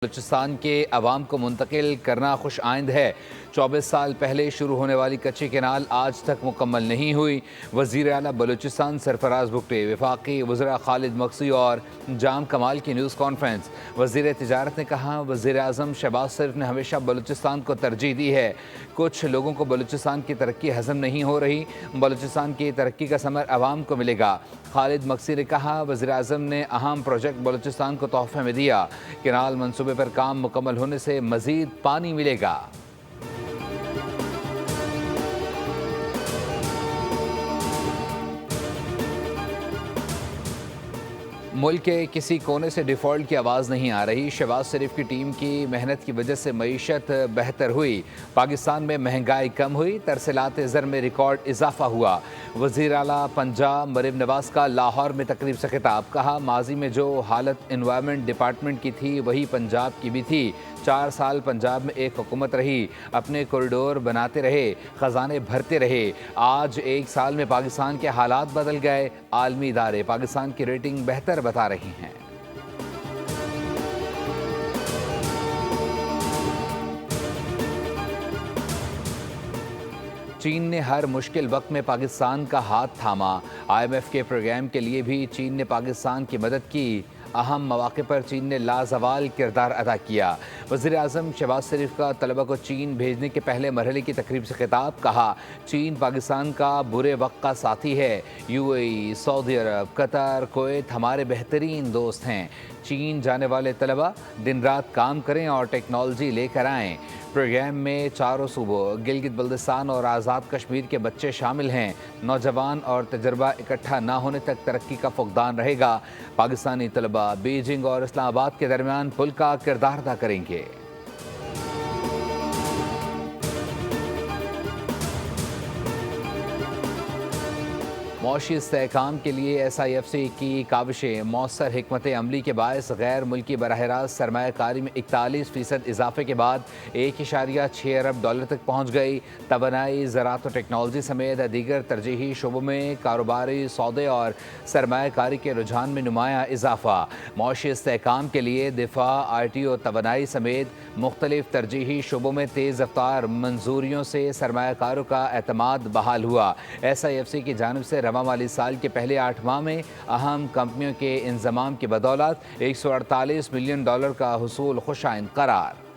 بلوچستان کے عوام کو منتقل کرنا خوش آئند ہے۔ 24 سال پہلے شروع ہونے والی کچی کینال آج تک مکمل نہیں ہوئی۔ وزیر اعلیٰ بلوچستان سرفراز بگٹی، وفاقی وزراء خالد مکسی اور جام کمال کی نیوز کانفرنس۔ وزیر تجارت نے کہا، وزیر اعظم شہباز شریف نے ہمیشہ بلوچستان کو ترجیح دی ہے۔ کچھ لوگوں کو بلوچستان کی ترقی ہضم نہیں ہو رہی۔ بلوچستان کی ترقی کا ثمر عوام کو ملے گا۔ خالد مکسی نے کہا، وزیر اعظم نے اہم پروجیکٹ بلوچستان کو تحفے میں دیا۔ کینال منصوبے پر کام مکمل ہونے سے مزید پانی ملے گا۔ ملک کے کسی کونے سے ڈیفالٹ کی آواز نہیں آ رہی۔ شہباز شریف کی ٹیم کی محنت کی وجہ سے معیشت بہتر ہوئی۔ پاکستان میں مہنگائی کم ہوئی، ترسیلات زر میں ریکارڈ اضافہ ہوا۔ وزیر اعلیٰ پنجاب مریم نواز کا لاہور میں تقریب سے خطاب، کہا ماضی میں جو حالت انوائرمنٹ ڈپارٹمنٹ کی تھی وہی پنجاب کی بھی تھی۔ 4 سال پنجاب میں ایک حکومت رہی، اپنے کوریڈور بناتے رہے، خزانے بھرتے رہے۔ آج 1 سال میں پاکستان کے حالات بدل گئے۔ عالمی ادارے پاکستان کی ریٹنگ بہتر بتا رہی ہیں۔ چین نے ہر مشکل وقت میں پاکستان کا ہاتھ تھاما۔ IMF کے پروگرام کے لیے بھی چین نے پاکستان کی مدد کی۔ اہم مواقع پر چین نے لازوال کردار ادا کیا۔ وزیر اعظم شہباز شریف کا طلبہ کو چین بھیجنے کے پہلے مرحلے کی تقریب سے خطاب، کہا چین پاکستان کا برے وقت کا ساتھی ہے۔ UAE، سعودی عرب، قطر، کویت ہمارے بہترین دوست ہیں۔ چین جانے والے طلبہ دن رات کام کریں اور ٹیکنالوجی لے کر آئیں۔ پروگرام میں چاروں صوبوں گلگت بلتستان اور آزاد کشمیر کے بچے شامل ہیں۔ نوجوان اور تجربہ اکٹھا نہ ہونے تک ترقی کا فقدان رہے گا۔ پاکستانی طلبہ بیجنگ اور اسلام آباد کے درمیان پل کا کردار ادا کریں گے۔ معاشی استحکام کے لیے SIFC کی کاوشیں مؤثر حکمت عملی کے باعث غیر ملکی براہ راست سرمایہ کاری میں 41% اضافے کے بعد $1.6 ارب تک پہنچ گئی۔ توانائی، زراعت و ٹیکنالوجی سمیت دیگر ترجیحی شعبوں میں کاروباری سودے اور سرمایہ کاری کے رجحان میں نمایاں اضافہ۔ معاشی استحکام کے لیے دفاع، IT و توانائی سمیت مختلف ترجیحی شعبوں میں تیز رفتار منظوریوں سے سرمایہ کاروں کا اعتماد بحال ہوا۔ SIFC کی جانب سے رواں مالی سال کے پہلے 8 ماہ میں اہم کمپنیوں کے انضمام کی بدولت $148 ملین کا حصول خوش آئند قرار۔